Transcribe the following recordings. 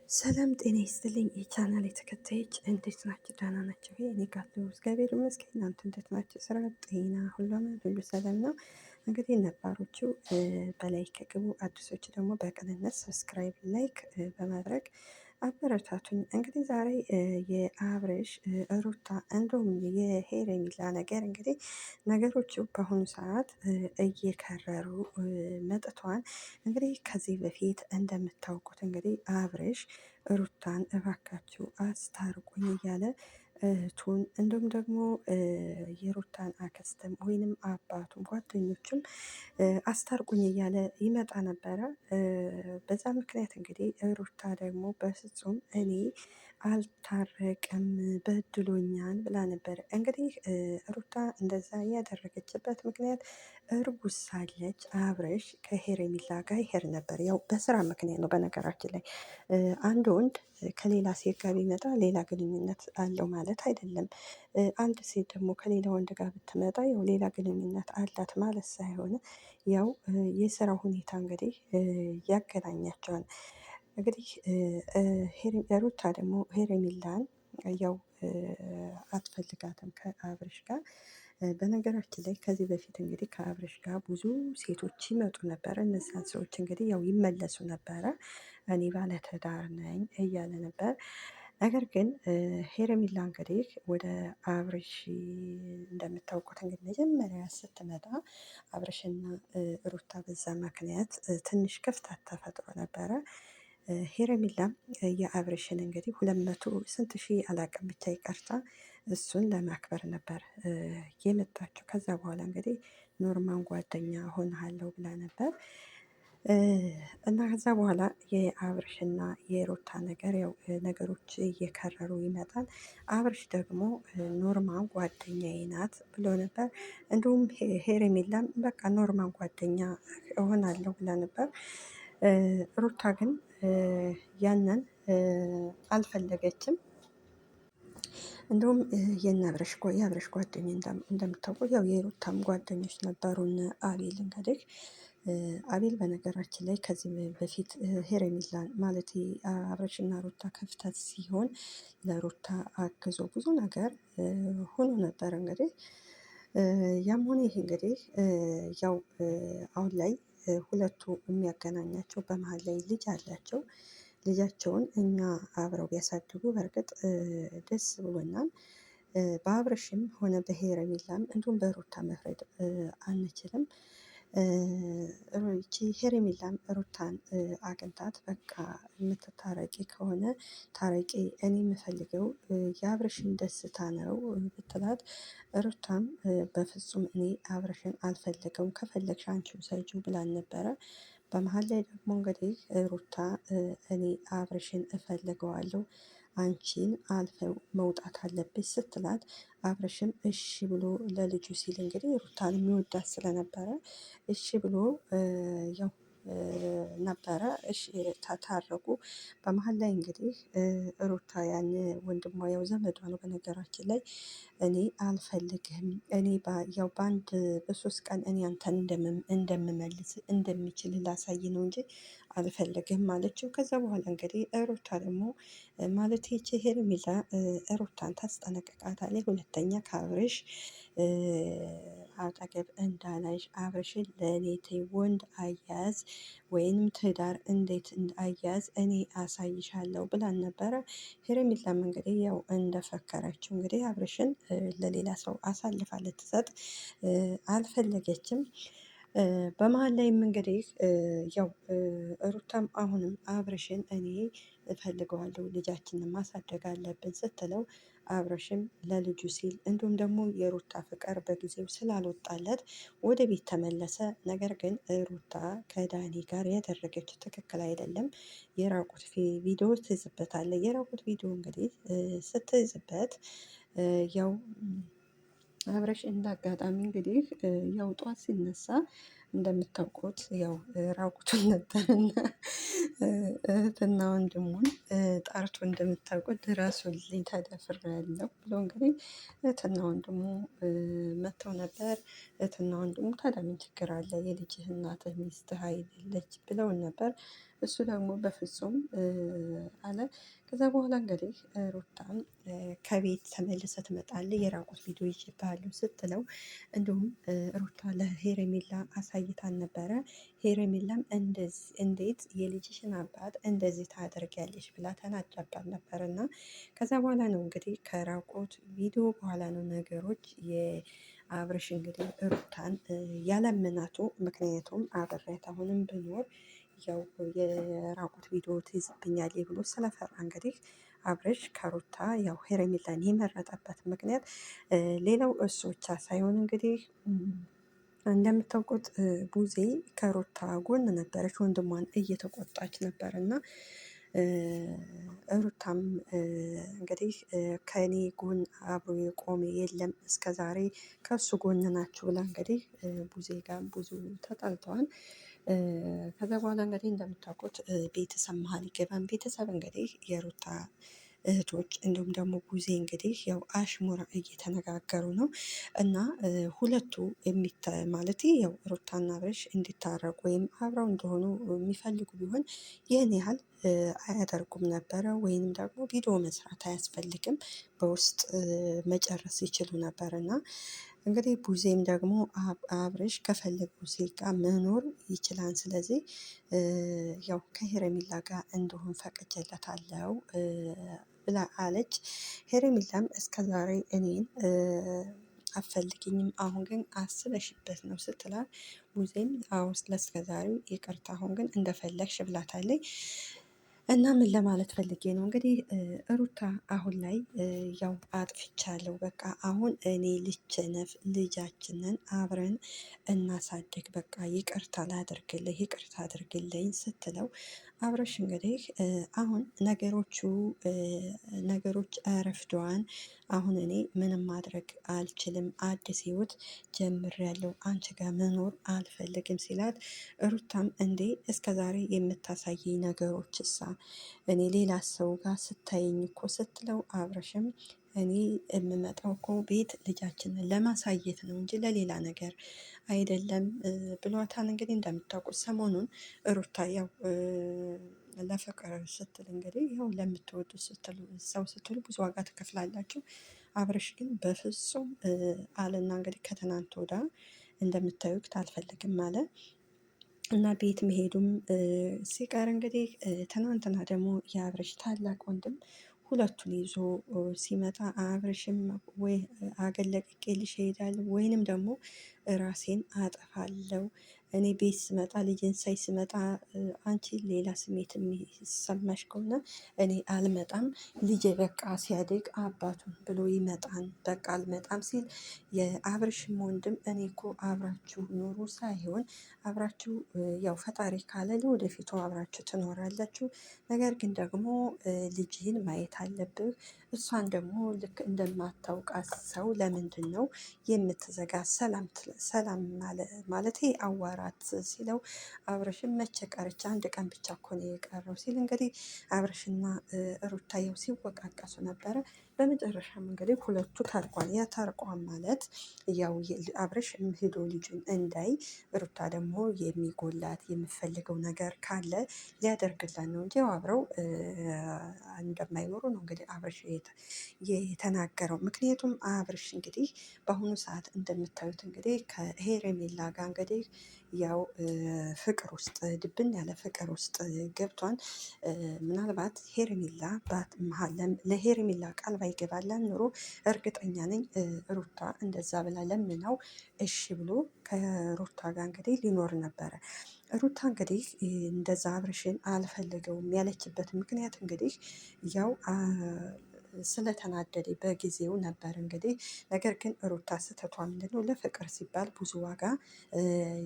ሰላም ጤና ይስጥልኝ የቻናል ተከታዮች እንዴት ናችሁ? ደህና ናቸው? እኔ ጋር እግዚአብሔር ይመስገን። እናንተ እንዴት ናችሁ? ስራ፣ ጤና፣ ሁሉ ሰላም ነው? እንግዲህ ነባሮቹ በላይክ ግቡ፣ አዲሶቹ ደግሞ በቅንነት ሰብስክራይብ፣ ላይክ በማድረግ አበረታቱኝ። እንግዲህ ዛሬ የአብርሽ ሩታ እንዲሁም የሄርሜላ ነገር እንግዲህ ነገሮቹ በአሁኑ ሰዓት እየከረሩ መጥተዋል። እንግዲህ ከዚህ በፊት እንደምታውቁት እንግዲህ አብርሽ ሩታን እባካችሁ አስታርቁኝ እያለ እህቱን እንዲሁም ደግሞ የሩታን አክስትም ወይንም አባቱም ጓደኞቹም አስታርቁኝ እያለ ይመጣ ነበረ። በዛ ምክንያት እንግዲህ ሩታ ደግሞ በፍጹም እኔ አልታረቅም በድሎኛል ብላ ነበር። እንግዲህ ሩታ እንደዛ ያደረገችበት ምክንያት እርጉዝ ሳለች አብርሽ ከሄርሜላ ጋር ይሄድ ነበር። ያው በስራ ምክንያት ነው። በነገራችን ላይ አንድ ወንድ ከሌላ ሴት ጋር ቢመጣ ሌላ ግንኙነት አለው ማለት አይደለም። አንድ ሴት ደግሞ ከሌላ ወንድ ጋር ብትመጣ ያው ሌላ ግንኙነት አላት ማለት ሳይሆን ያው የስራ ሁኔታ እንግዲህ ያገናኛቸዋል። እንግዲህ ሩታ ደግሞ ሄርሜላን ያው አትፈልጋትም ከአብርሽ ጋር። በነገራችን ላይ ከዚህ በፊት እንግዲህ ከአብርሽ ጋር ብዙ ሴቶች ይመጡ ነበረ። እነዛን ሰዎች እንግዲህ ያው ይመለሱ ነበረ። እኔ ባለትዳር ነኝ እያለ ነበር። ነገር ግን ሄርሜላ እንግዲህ ወደ አብርሽ እንደምታውቁት እንግዲህ መጀመሪያ ስትመጣ አብርሽና ሩታ በዛ ምክንያት ትንሽ ክፍተት ተፈጥሮ ነበረ። ሄርሜላም የአብርሽን እንግዲህ 200 ስንት ሺህ አላቅም ብቻ ይቀርታ እሱን ለማክበር ነበር የመጣችው። ከዛ በኋላ እንግዲህ ኖርማን ጓደኛ ሆንሃለሁ ብላ ነበር እና ከዛ በኋላ የአብርሽና የሩታ ነገር ያው ነገሮች እየከረሩ ይመጣል። አብርሽ ደግሞ ኖርማን ጓደኛዬ ናት ብሎ ነበር። እንዲሁም ሄርሜላም በቃ ኖርማን ጓደኛ እሆናለሁ ብላ ነበር። ሩታ ግን ያንን አልፈለገችም። እንደውም የአብርሽ ጓደኛ እንደምታውቁት ያው የሩታም ጓደኞች ነበሩን አቤል እንግዲህ አቤል በነገራችን ላይ ከዚህ በፊት ሄርሜላን ማለት አብርሽና ሩታ ክፍተት ሲሆን ለሩታ አግዞ ብዙ ነገር ሆኖ ነበር። እንግዲህ ያም ሆነ ይህ እንግዲህ ያው አሁን ላይ ሁለቱ የሚያገናኛቸው በመሀል ላይ ልጅ አላቸው። ልጃቸውን እኛ አብረው ቢያሳድጉ በእርግጥ ደስ ብሎናል። በአብርሽም ሆነ በሄርሜላም እንዲሁም በሩታ መፍረድ አንችልም። ይቺ ሄርሜላም ሩታን አግኝታት በቃ የምትታረቂ ከሆነ ታረቂ፣ እኔ የምፈልገው የአብርሽን ደስታ ነው ብትላት፣ ሩታም በፍጹም እኔ አብርሽን አልፈለገውም ከፈለግሽ አንቺ ውሰጂው ብላን ነበረ። በመሀል ላይ ደግሞ እንግዲህ ሩታ እኔ አብርሽን እፈልገዋለሁ አንቺን አልፈው መውጣት አለብሽ ስትላት፣ አብርሽም እሺ ብሎ ለልጁ ሲል እንግዲህ ሩታን የሚወዳት ስለነበረ እሺ ብሎ ያው ነበረ። እሺ ታረቁ። በመሀል ላይ እንግዲህ ሩታ ያን ወንድሟ ያው ዘመዷ ነው በነገራችን ላይ እኔ አልፈልግህም፣ እኔ ያው በሶስት ቀን እኔ አንተን እንደምመልስ እንደሚችል ላሳይ ነው እንጂ አልፈልግህም አለችው። ከዛ በኋላ እንግዲህ ሩታ ደግሞ ማለት ይቺ ሄርሜላ ሩታን ታስጠነቅቃታለች። ሁለተኛ ከአብርሽ አጠገብ እንዳላይሽ፣ አብርሽን ለእኔ ተይ፣ ወንድ አያያዝ ወይንም ትዳር እንዴት አያያዝ እኔ አሳይሻለሁ ብላን ነበረ። ሄርሜላም እንግዲህ ያው እንደፈከረችው እንግዲህ አብርሽን ለሌላ ሰው አሳልፋ ልትሰጥ አልፈለገችም። በመሀል ላይም እንግዲህ ያው ሩታም አሁንም አብርሽን እኔ እፈልገዋለሁ ልጃችንን ማሳደግ አለብን ስትለው፣ አብርሽም ለልጁ ሲል እንዲሁም ደግሞ የሩታ ፍቅር በጊዜው ስላልወጣለት ወደ ቤት ተመለሰ። ነገር ግን ሩታ ከዳኒ ጋር ያደረገችው ትክክል አይደለም። የራቁት ቪዲዮ ትይዝበታለች። የራቁት ቪዲዮ እንግዲህ ስትይዝበት ያው አብረሽ እንዳጋጣሚ እንግዲህ ያው ጧት ሲነሳ እንደምታውቁት ያው ራቁቱን ነበርና እህትና ወንድሙን ጠርቶ እንደምታውቁት ድረሱልኝ ተደፍሬያለሁ ብሎ እንግዲህ እህትና ወንድሙ መጥተው ነበር። እህትና ወንድሙ ታዲያ ምን ችግር አለ የልጅህ እናትህ ሚስትህ አይደለች ብለውን ነበር። እሱ ደግሞ በፍጹም አለ። ከዛ በኋላ እንግዲህ ሩታም ከቤት ተመልሰ ትመጣለህ የራቁት ቪዲዮ ይዤብሃለሁ ስትለው፣ እንዲሁም ሩታ ለሄረሜላ አሳይታን ነበረ። ሄረሜላም እንዴት የልጅሽን አባት እንደዚህ ታደርጊያለሽ ብላ ተናዳባት ነበር። እና ከዛ በኋላ ነው እንግዲህ ከራቁት ቪዲዮ በኋላ ነው ነገሮች የአብርሽ እንግዲህ ሩታን ያለምናቱ። ምክንያቱም አብሬያት አሁንም ብኖር ያው የራቁት ቪዲዮ ትይዝብኛለች ብሎ ስለፈራ እንግዲህ አብርሽ ከሩታ ያው ሄረሜላን የመረጠበት ምክንያት ሌላው እሱ ብቻ ሳይሆን እንግዲህ እንደምታውቁት ቡዜ ከሩታ ጎን ነበረች፣ ወንድሟን እየተቆጣች ነበር። እና ሩታም እንግዲህ ከእኔ ጎን አብሮ የቆመ የለም እስከ ዛሬ ከሱ ጎን ናችሁ ብላ እንግዲህ ቡዜ ጋር ብዙ ተጣልተዋል። ከዛ በኋላ እንግዲህ እንደምታውቁት ቤተሰብ መሀል ይገባል። ቤተሰብ እንግዲህ የሩታ እህቶች እንዲሁም ደግሞ ቡዜ እንግዲህ ያው አሽሙራ እየተነጋገሩ ነው። እና ሁለቱ ማለት ያው ሩታና አብርሽ እንዲታረቁ ወይም አብረው እንደሆኑ የሚፈልጉ ቢሆን ይህን ያህል አያደርጉም ነበረ። ወይንም ደግሞ ቪዲዮ መስራት አያስፈልግም፣ በውስጥ መጨረስ ይችሉ ነበር። እና እንግዲህ ቡዜም ደግሞ አብርሽ ከፈለገ ቡዜ ጋር መኖር ይችላል። ስለዚህ ያው ከሄረሚላ ጋር እንደሆን ፈቅጄለታለሁ ብላ አለች። ሄረሚላም እስከዛሬ እኔን አትፈልጊኝም፣ አሁን ግን አስበሽበት ነው ስትላት፣ ቡዜም አዎ ለእስከዛሬው ይቅርታ፣ አሁን ግን እንደፈለግሽ ብላታለች። እና ምን ለማለት ፈልጌ ነው እንግዲህ ሩታ አሁን ላይ ያው አጥፍቻለሁ፣ በቃ አሁን እኔ ልቸነፍ፣ ልጃችንን አብረን እናሳድግ፣ በቃ ይቅርታ ላድርግልህ፣ ይቅርታ አድርግልኝ ስትለው፣ አብረሽ እንግዲህ አሁን ነገሮች ረፍደዋን፣ አሁን እኔ ምንም ማድረግ አልችልም፣ አዲስ ህይወት ጀምሬያለሁ፣ አንቺ ጋር መኖር አልፈልግም ሲላት፣ ሩታም እንዴ እስከ ዛሬ የምታሳየኝ ነገሮች እሳ እኔ ሌላ ሰው ጋር ስታየኝ እኮ ስትለው፣ አብረሽም እኔ የምመጣው እኮ ቤት ልጃችንን ለማሳየት ነው እንጂ ለሌላ ነገር አይደለም ብሏታል። እንግዲህ እንደምታውቁት ሰሞኑን ሩታ ያው ለፍቅር ስትል እንግዲህ ያው ለምትወዱ ሰው ስትሉ ብዙ ዋጋ ትከፍላላችሁ። አብረሽ ግን በፍጹም አለና እንግዲህ ከትናንት ወዳ እንደምታዩት አልፈልግም አለ። እና ቤት መሄዱም ሲቀር እንግዲህ ትናንትና ደግሞ የአብረሽ ታላቅ ወንድም ሁለቱን ይዞ ሲመጣ፣ አብረሽም ወይ አገለቅቄልሽ እሄዳለሁ ወይንም ደግሞ ራሴን አጠፋለሁ፣ እኔ ቤት ስመጣ ልጅን ሳይ ስመጣ አንቺ ሌላ ስሜት የሚሰማሽ ከሆነ እኔ አልመጣም፣ ልጄ በቃ ሲያድግ አባቱን ብሎ ይመጣን፣ በቃ አልመጣም ሲል፣ የአብርሽም ወንድም እኔ እኮ አብራችሁ ኑሩ ሳይሆን አብራችሁ ያው ፈጣሪ ካለ ለወደፊቱ አብራችሁ ትኖራላችሁ፣ ነገር ግን ደግሞ ልጅህን ማየት አለብህ፣ እሷን ደግሞ ልክ እንደማታውቃት ሰው ለምንድን ነው የምትዘጋ? ሰላም ማለት አዋራት ሲለው፣ አብረሽን መቼ ቀረች? አንድ ቀን ብቻ እኮ ነው የቀረው ሲል እንግዲህ አብረሽና ሩታየው ሲወቃቀሱ ነበረ። በመጨረሻም እንግዲህ ሁለቱ ታርቋል። ያ ታርቋል ማለት ያው አብረሽ ሄዶ ልጁን እንዳይ፣ ሩታ ደግሞ የሚጎላት የምፈልገው ነገር ካለ ሊያደርግላት ነው እንጂ አብረው እንደማይኖሩ ነው እንግዲህ አብረሽ የተናገረው። ምክንያቱም አብረሽ እንግዲህ በአሁኑ ሰዓት እንደምታዩት እንግዲህ ከሄረሜላ ጋር እንግዲህ ያው ፍቅር ውስጥ ድብን ያለ ፍቅር ውስጥ ገብቷል። ምናልባት ሄረሜላ ለሄረሜላ ቃል ባይገባላት ኑሮ እርግጠኛ ነኝ ሩታ እንደዛ ብላ ለምነው እሺ ብሎ ከሩታ ጋር እንግዲህ ሊኖር ነበረ። ሩታ እንግዲህ እንደዛ አብርሽን አልፈልገውም ያለችበት ምክንያት እንግዲህ ያው ስለተናደደ በጊዜው ነበር እንግዲህ። ነገር ግን ሩታ ስህተቷ ምንድነው? ለፍቅር ሲባል ብዙ ዋጋ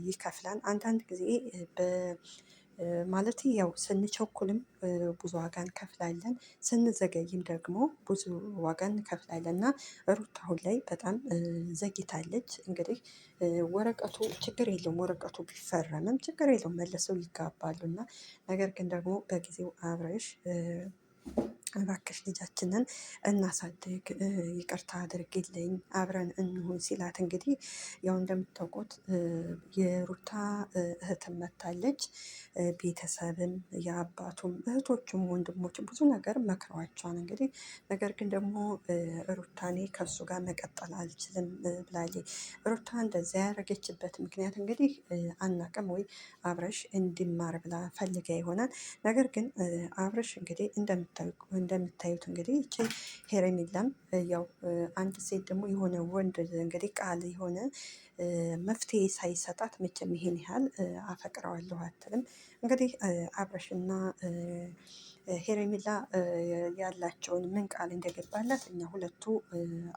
ይከፍላል። አንዳንድ ጊዜ ማለት ያው ስንቸኩልም ብዙ ዋጋ እንከፍላለን፣ ስንዘገይም ደግሞ ብዙ ዋጋ እንከፍላለን። እና ሩታ አሁን ላይ በጣም ዘግይታለች። እንግዲህ ወረቀቱ ችግር የለውም፣ ወረቀቱ ቢፈረምም ችግር የለውም፣ መልሰው ይጋባሉ። እና ነገር ግን ደግሞ በጊዜው አብረሽ እባክሽ ልጃችንን እናሳድግ፣ ይቅርታ አድርጊልኝ፣ አብረን እንሁን ሲላት እንግዲህ ያው እንደምታውቁት የሩታ እህትም መታለች። ቤተሰብም የአባቱም እህቶቹም ወንድሞችም ብዙ ነገር መክረዋቸዋል። እንግዲህ ነገር ግን ደግሞ ሩታ እኔ ከእሱ ጋር መቀጠል አልችልም ብላለች። ሩታ እንደዚያ ያደረገችበት ምክንያት እንግዲህ አናቅም፣ ወይ አብረሽ እንዲማር ብላ ፈልጋ ይሆናል። ነገር ግን አብረሽ እንግዲህ እንደምታዩት እንግዲህ ይቺ ሄረሚላም ያው አንድ ሴት ደግሞ የሆነ ወንድ እንግዲህ ቃል የሆነ መፍትሄ ሳይሰጣት መቼም ይሄን ያህል አፈቅረዋለሁ አትልም። እንግዲህ አብረሽና ሄረሚላ ያላቸውን ምን ቃል እንደገባላት እኛ ሁለቱ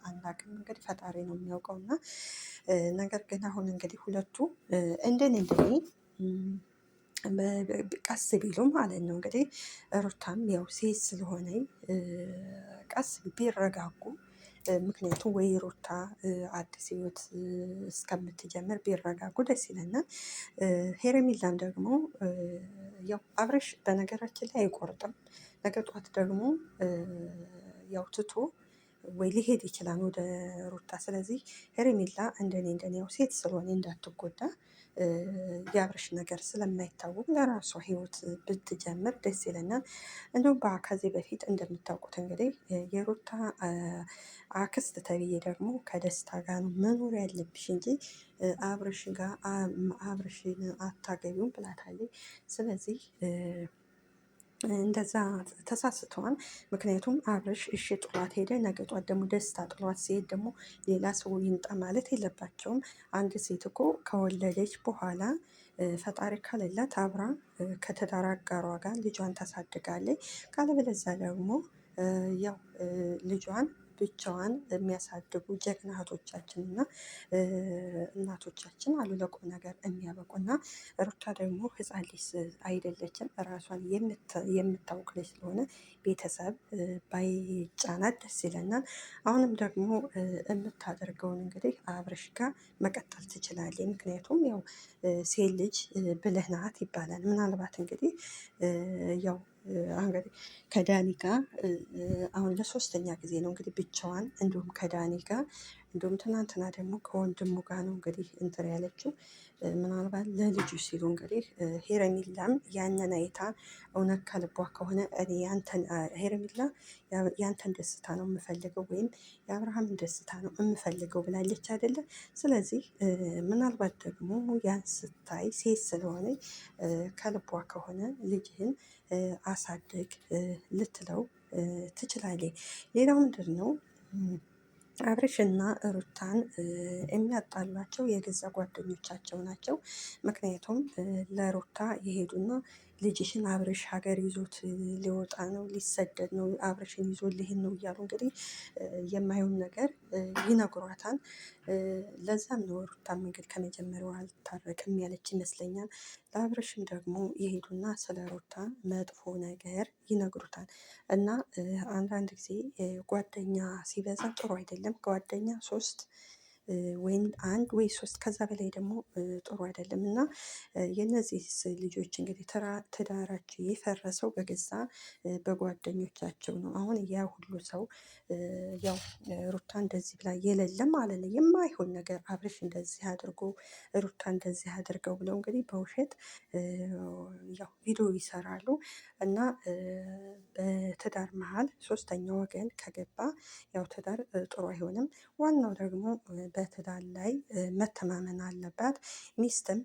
አናውቅም። እንግዲህ ፈጣሪ ነው የሚያውቀው። እና ነገር ግን አሁን እንግዲህ ሁለቱ እንደኔ ቀስ ቢሉ ማለት ነው እንግዲህ ሩታም ያው ሴት ስለሆነ ቀስ ቢረጋጉ። ምክንያቱም ወይ ሩታ አዲስ ህይወት እስከምትጀምር ቢረጋጉ ደስ ይለናል። ሄረሚላም ደግሞ ያው አብረሽ በነገራችን ላይ አይቆርጥም። ነገ ጧት ደግሞ ያው ትቶ ወይ ሊሄድ ይችላል ወደ ሩታ። ስለዚህ ሄረሚላ እንደኔ ያው ሴት ስለሆነ እንዳትጎዳ የአብርሽ ነገር ስለማይታወቅ ለራሷ ህይወት ብትጀምር ደስ ይለናል። እንዲሁም ከዚህ በፊት እንደምታውቁት እንግዲህ የሩታ አክስት ተብዬ ደግሞ ከደስታ ጋር ነው መኖር ያለብሽ እንጂ አብርሽን አታገቢውም ብላታለች። ስለዚህ እንደዛ ተሳስተዋል። ምክንያቱም አብርሽ እሺ ጥሏት ሄደ። ነገ ጧት ደግሞ ደስታ ጥሏት ሲሄድ ደግሞ ሌላ ሰው ይምጣ ማለት የለባቸውም። አንድ ሴት እኮ ከወለደች በኋላ ፈጣሪ ካለላት አብራ ከትዳር አጋሯ ጋር ልጇን ታሳድጋለች። ካለበለዚያ ደግሞ ያው ልጇን ብቻዋን የሚያሳድጉ ጀግና እህቶቻችን እና እናቶቻችን አሉ ለቁም ነገር የሚያበቁና። ሩታ ደግሞ ሕፃን ልጅ አይደለችም። ራሷን የምታውቅ ልጅ ስለሆነ ቤተሰብ ባይጫናት ደስ ይለናል። አሁንም ደግሞ የምታደርገውን እንግዲህ አብርሽ ጋር መቀጠል ትችላለች። ምክንያቱም ያው ሴት ልጅ ብልህ ናት ይባላል። ምናልባት እንግዲህ ያው እንግዲህ ከዳኒ ጋር አሁን ለሶስተኛ ጊዜ ነው እንግዲህ ብቻዋን፣ እንዲሁም ከዳኒ ጋር እንዲሁም ትናንትና ደግሞ ከወንድሙ ጋር ነው እንግዲህ እንትን ያለችው። ምናልባት ለልጁ ሲሉ እንግዲህ ሄረሚላም ያንን አይታ እውነት ከልቧ ከሆነ እኔ ሄረሚላ ያንተን ደስታ ነው የምፈልገው ወይም የአብርሃምን ደስታ ነው የምፈልገው ብላለች አይደለ? ስለዚህ ምናልባት ደግሞ ያን ስታይ ሴት ስለሆነ ከልቧ ከሆነ ልጅህን አሳድግ ልትለው ትችላለች። ሌላው ምንድን ነው አብርሽና ሩታን የሚያጣሏቸው የገዛ ጓደኞቻቸው ናቸው። ምክንያቱም ለሩታ የሄዱና ልጅሽን አብርሽ ሀገር ይዞት ሊወጣ ነው፣ ሊሰደድ ነው፣ አብርሽን ይዞ ሊሄድ ነው እያሉ እንግዲህ የማየውን ነገር ይነግሯታል። ለዛም ነው ሩታም እንግዲህ ከመጀመሪያው አልታረቅም ያለች ይመስለኛል። ለአብርሽም ደግሞ የሄዱና ስለ ሩታ መጥፎ ነገር ይነግሩታል። እና አንዳንድ ጊዜ ጓደኛ ሲበዛ ጥሩ አይደለም። ጓደኛ ሶስት ወይም አንድ ወይ ሶስት ከዛ በላይ ደግሞ ጥሩ አይደለም። እና የነዚህ ልጆች እንግዲህ ትዳራቸው የፈረሰው በገዛ በጓደኞቻቸው ነው። አሁን ያ ሁሉ ሰው ያው ሩታ እንደዚህ ብላ የሌለም ማለት ነው የማይሆን ነገር አብርሽ እንደዚህ አድርጎ ሩታ እንደዚህ አድርገው ብለው እንግዲህ በውሸት ያው ቪዲዮ ይሰራሉ። እና በትዳር መሀል ሶስተኛ ወገን ከገባ ያው ትዳር ጥሩ አይሆንም። ዋናው ደግሞ በትዳር ላይ መተማመን አለባት። ሚስትም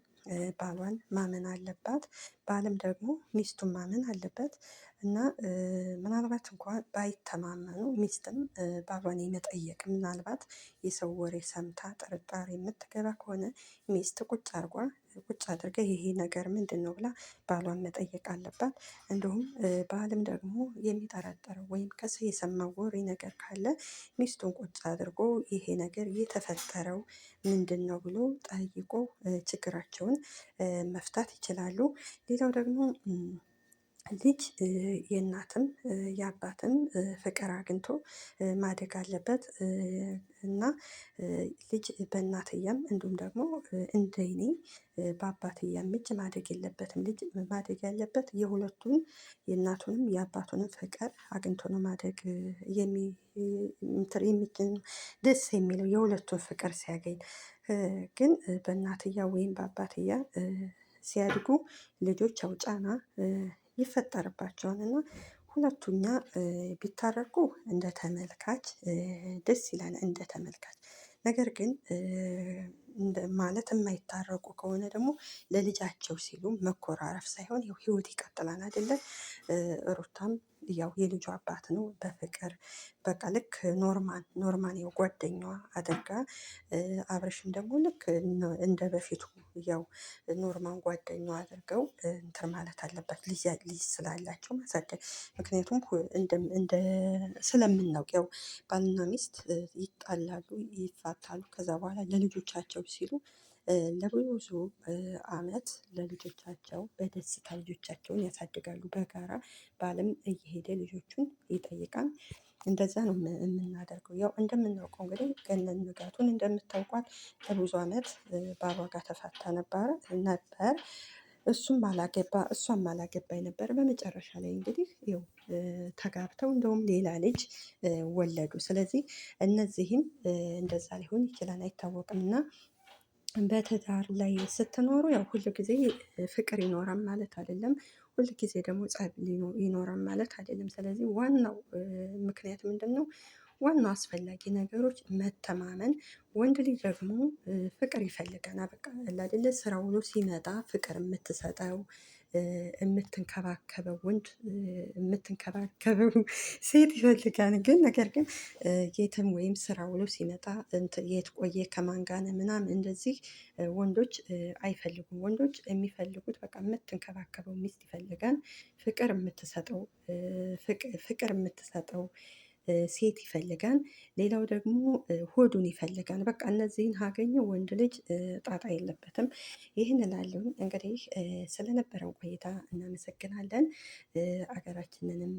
ባሏን ማመን አለባት። ባልም ደግሞ ሚስቱን ማመን አለበት። እና ምናልባት እንኳን ባይተማመኑ ሚስትም ባሏን የመጠየቅ ምናልባት የሰው ወሬ ሰምታ ጥርጣሬ የምትገባ ከሆነ ሚስት ቁጭ አድርጋ ይሄ ነገር ምንድን ነው ብላ ባሏን መጠየቅ አለባት። እንዲሁም ባልም ደግሞ የሚጠረጠረው ወይም ከሰው የሰማው ወሬ ነገር ካለ ሚስቱን ቁጭ አድርጎ ይሄ ነገር የተፈጠረው ምንድን ነው ብሎ ጠይቆ ችግራቸውን መፍታት ይችላሉ። ሌላው ደግሞ ልጅ የእናትም የአባትም ፍቅር አግኝቶ ማደግ አለበት እና ልጅ በእናትያም እንዲሁም ደግሞ እንደኔ በአባትያም እጅ ማደግ የለበትም። ልጅ ማደግ ያለበት የሁለቱን የእናቱንም የአባቱንም ፍቅር አግኝቶ ነው ማደግ የሚችል ደስ የሚለው የሁለቱን ፍቅር ሲያገኝ። ግን በእናትያ ወይም በአባትያ ሲያድጉ ልጆች ያው ጫና ይፈጠርባቸዋል እና ሁለቱኛ ቢታረቁ እንደ ተመልካች ደስ ይላል እንደ ተመልካች። ነገር ግን ማለት የማይታረቁ ከሆነ ደግሞ ለልጃቸው ሲሉ መኮራረፍ ሳይሆን ያው ህይወት ይቀጥላል አይደለ? ሩታም ያው የልጁ አባት ነው በፍቅር በቃ ልክ ኖርማን ያው ጓደኛዋ አድርጋ አብርሽም ደግሞ ልክ እንደ በፊቱ ያው ኖርማን ጓደኛዋ አድርገው እንትን ማለት አለበት ልጅ ስላላቸው ማሳደግ። ምክንያቱም እንደ ስለምናውቅ ያው ባልና ሚስት ይጣላሉ፣ ይፋታሉ። ከዛ በኋላ ለልጆቻቸው ሲሉ ለብዙ አመት ለልጆቻቸው በደስታ ልጆቻቸውን ያሳድጋሉ በጋራ። ባልም እየሄደ ልጆቹን ይጠይቃል። እንደዛ ነው የምናደርገው። ያው እንደምናውቀው እንግዲህ ገነት ንጋቱን እንደምታውቋት ለብዙ አመት ባሏ ጋር ተፋታ ነበር። እሱም አላገባ እሷም አላገባኝ ነበር። በመጨረሻ ላይ እንግዲህ ይኸው ተጋብተው እንደውም ሌላ ልጅ ወለዱ። ስለዚህ እነዚህም እንደዛ ሊሆን ይችላል አይታወቅም። እና በትዳር ላይ ስትኖሩ ያው ሁል ጊዜ ፍቅር ይኖራል ማለት አይደለም። ሁል ጊዜ ደግሞ ጸብ ይኖራል ማለት አይደለም። ስለዚህ ዋናው ምክንያት ምንድን ነው? ዋናው አስፈላጊ ነገሮች መተማመን። ወንድ ልጅ ደግሞ ፍቅር ይፈልጋል። በቃ አይደለ ስራ ውሎ ሲመጣ ፍቅር የምትሰጠው የምትንከባከበው ወንድ የምትንከባከበው ሴት ይፈልጋል። ግን ነገር ግን የትም ወይም ስራ ውሎ ሲመጣ የት ቆየ ከማን ጋር ነህ ምናምን እንደዚህ ወንዶች አይፈልጉም። ወንዶች የሚፈልጉት በቃ የምትንከባከበው ሚስት ይፈልጋል። ፍቅር የምትሰጠው ሴት ይፈልጋል። ሌላው ደግሞ ሆዱን ይፈልጋል። በቃ እነዚህን ካገኘ ወንድ ልጅ ጣጣ የለበትም። ይህን እላለሁ። እንግዲህ ስለነበረን ቆይታ እናመሰግናለን። አገራችንንም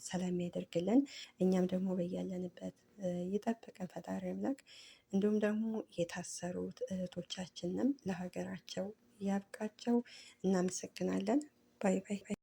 ሰላም ያደርግልን፣ እኛም ደግሞ በያለንበት ይጠብቀን ፈጣሪ አምላክ። እንዲሁም ደግሞ የታሰሩት እህቶቻችንም ለሀገራቸው ያብቃቸው። እናመሰግናለን። ባይ ባይ።